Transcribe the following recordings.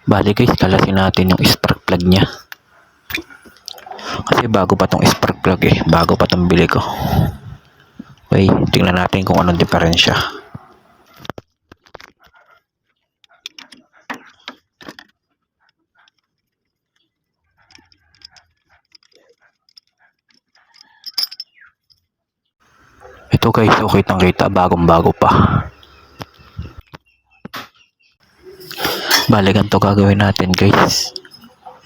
Bali guys, kalasin natin yung spark plug niya. Kasi bago pa tong spark plug bago pa tong bili ko. Okay, tingnan natin kung anong diferensya. Ito guys, okay tang kita, bagong bago pa. Bali ganito gagawin natin guys.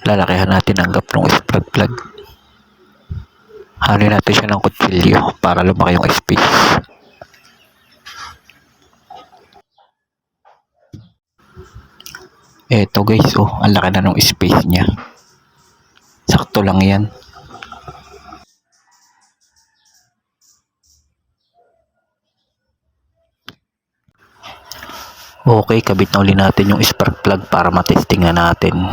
Lalakihan natin ang gap ng spark plug. Hanin natin siya ng kutsilyo para lumaki yung space. Eto guys, ang laki na ng space niya. Sakto lang yan. Okay, kabit na uli natin yung spark plug para matesting na natin.